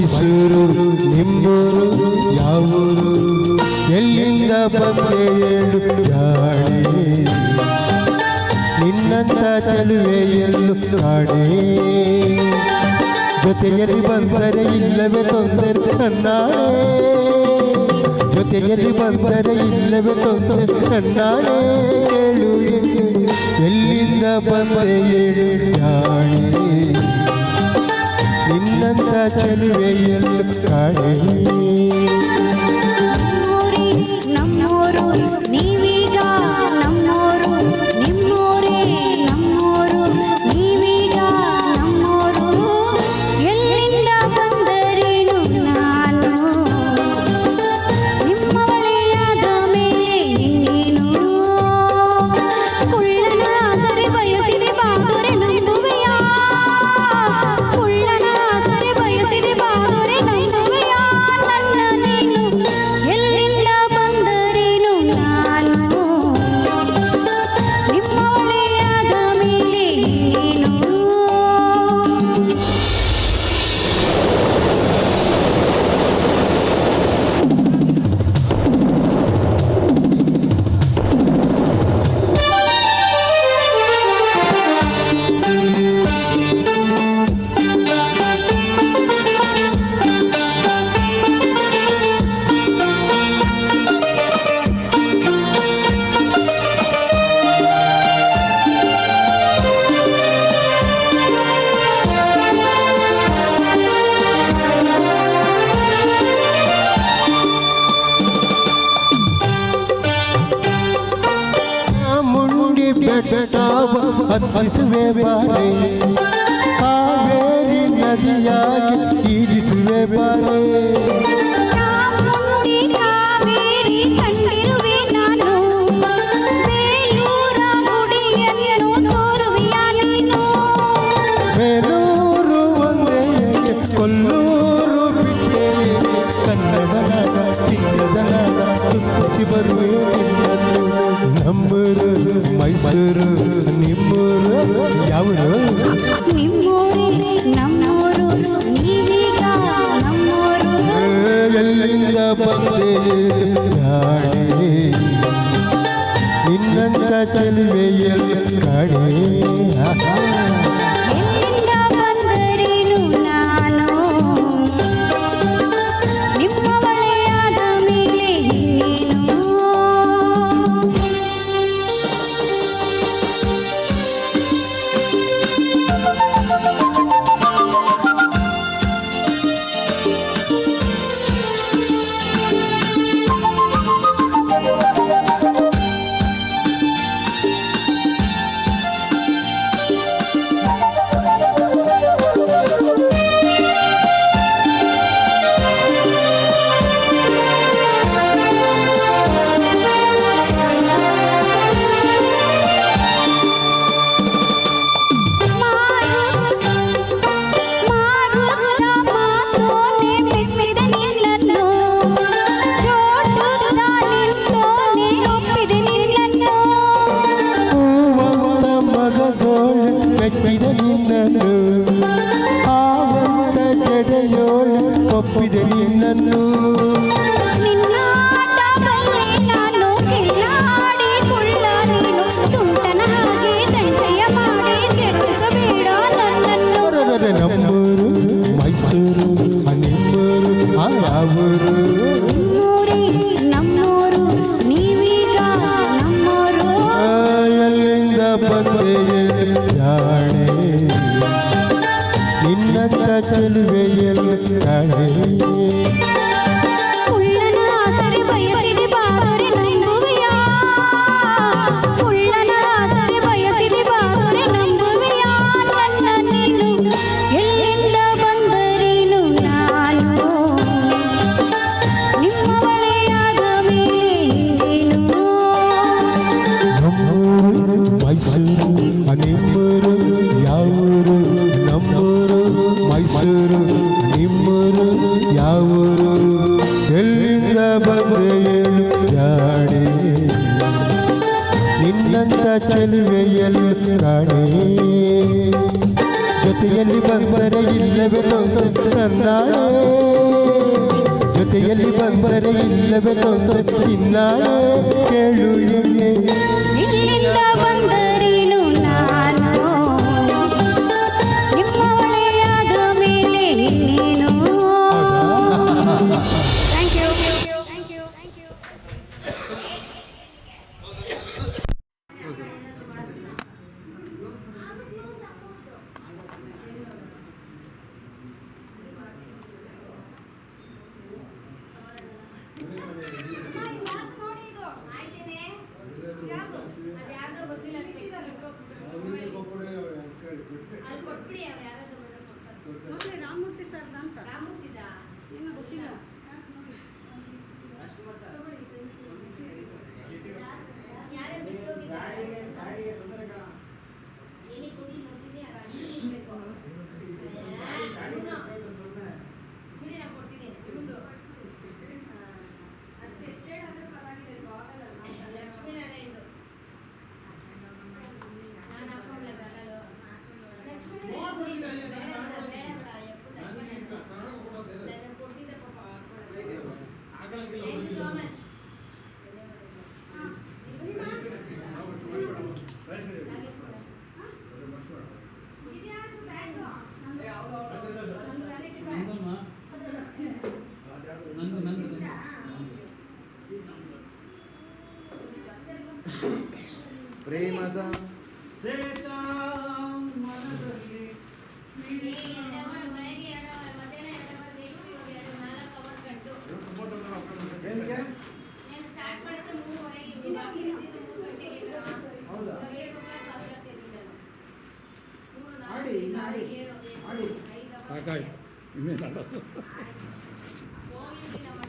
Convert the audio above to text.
ಮೈಸೂರು ನಿಮ್ಮೂರು ಯಾವೂರು ಎಲ್ಲಿಂದ ಬಂದೆ ಹೇಳು ಜಾಣೆ ನಿನ್ನಂತ ಚೆಲುವೆ ಎಲ್ಲು ಕಾಣೆ ಜೊತೆಯಲ್ಲಿ ಬಂದರೆ ಇಲ್ಲವೇ ತೊಂದರೆ ನನ್ನಾಳೆ ಜೊತೆಯಲ್ಲಿ ಬಂದರೆ ಇಲ್ಲವೇ ತೊಂದರೆ ನನ್ನಾಳೆ ಹೇಳು ಎಲ್ಲಿಂದ ಬಂದೆ ಹೇಳು ಜಾಣೆ ನಿನ್ನಂತ ಚೆಲುವೆ ಎಲ್ಲು ಕಾಣೆ ನಮ್ಮೂರು ನೀವೀಗ ನಮ್ಮೂರು ನಿಮ್ಮೂರೇ ನಮ್ಮೂರು ನೀವೀಗ ನಮ್ಮೂರು ಎಲ್ಲಿಂದ ಬಂದರೇನು ನಾನು ನಿಮ್ಮವಳೆಯಾದ ಮೇಲೆ ಇನ್ನೇನು ಕುಳ್ಳನ ಸರಿ ಬಯಸಿದೆ ಬಾದರೆ ನಂಬುವೆಯಾ ಕುಳ್ಳನ ಸರಿ ಬಯಸಿದೆ ಬಾದರೆ ನಂಬುವೆಯಾ ನನ್ನ ನೀನು ಎಲ್ಲಿಂದ ಬಂದರೇನು ನಾನು ನಿಮ್ಮವಳೆಯಾದ ಮೇಲೆ ಇನ್ನೇನು ಮುಂಡಿ ಬೆಟ್ಟವ ಹತ್ತಿಸುವೆ ಬಾರೆ ಕಾವೇರಿ ನದಿಯಾಗಿ ಈಜಿಸುವೆ ಬಾರೆ ಚಾಮುಂಡಿ ಕಾವೇರಿ ಕಂಡಿರುವೆ ನಾನು ಬೇಲೂರ ಗುಡಿಯನ್ನು ತೋರುವೆಯಾ ನೀನು ಬೇಲೂರು ಒಂದೇ ಕೊಲ್ಲೂರು ಬಿಟ್ಟೆ ಕನ್ನಡದ ತಿಂಗದನ ಸುತ್ತಿಸಿ ಬರುವೆ ನಿನ್ನನ್ನು ನಮ್ಮೂರು ಮೈಸೂರು ನಿಮ್ಮೂರು ಯಾವರು ನಿಮ್ಮೂರೇ ನಮ್ಮೂರು ನೀವೀಗ ನಮ್ಮೂರು ಎಲ್ಲಿಂದ ಬಂದೆ ಜಾಣೆ ನಿನ್ನಂತ ಚೆಲುವೆ ಎಲ್ಲಿ ಕಾಣೆ ಎಲ್ಲಿಂದ ಬಂದರೇನು ನಾನು ನಿಮ್ಮವಳೆಯಾದ ಮೇಲೆ ಇನ್ನೇನು ಮೆಚ್ಚಿದ ನಿನ್ನನ್ನು ಆವಂತ ಜಡೆಯೋಳು ಒಪ್ಪಿದೆ ನಿನ್ನನ್ನು ನಿನ್ನಾಟ ಬಲ್ಲೆ ನಾನು ಕಿಲ್ಲಾಡಿಕೊಳ್ಳ ನೀನು ತುಂಟನ ಹಾಗೆ ದಂಡೆಯ ಮಾಡಿ ಕೆರಳಿಸಬೇಡ ನನ್ನನ್ನು ನಮ್ಮೂರು ಮೈಸೂರು ನಿಮ್ಮೂರು ಯಾವೂರು ನಿಮ್ಮೂರೇ ನಮ್ಮೂರು ನೀವೀಗ ನಮ್ಮೂರು ಎಲ್ಲಿಂದ ಬಂದೆ ಜಾಣೆ ನಿನ್ನಂತ ಚೆಲುವೆ ಎಲ್ಲಿ ಕಾಣೆ ಕುಳ್ಳನ ಸರಿ ಬಯಸಿದೆ ಬಾದರೆ ನಂಬುವೆಯಾ ಕುಳ್ಳನ ಸರಿ ಬಯಸಿದೆ ಬಾದರೆ ನಂಬುವೆಯಾ ನನ್ನ ನೀನು ಎಲ್ಲಿಂದ ಬಂದರೇನು ನಾನು ನಿಮ್ಮವಳೆಯಾದ ಮೇಲೆ ಇನ್ನೇನು ನಮ್ಮೂರು ಮೈಸೂರು ನಿಮ್ಮೂರು ಯಾವೂರು ನಮ್ಮೂರು ಮೈಸೂರು ನಿಮ್ಮೂರು ಯಾವ ನನ್ನಾಳೆ ಜೊತೆಯಲ್ಲಿ ಬಂದರೆ ಇಲ್ಲವೇ ತೊಂದರೆ ಇನ್ನಾಳೆ ಕೇಳು ಎಣ್ಣೆ ಇಲ್ಲಿಂದ ಬಂದರೇನು ನಾನು ನಿಮ್ಮವಳೆಯಾದ ಮೇಲೆ ಇನ್ನೇನು. Thank you. ರಾಮಮೂರ್ತಿ ಸರ್ ಅಂತ ಏನೋ ಗೊತ್ತಿಲ್ಲ. ಪ್ರೇಮದ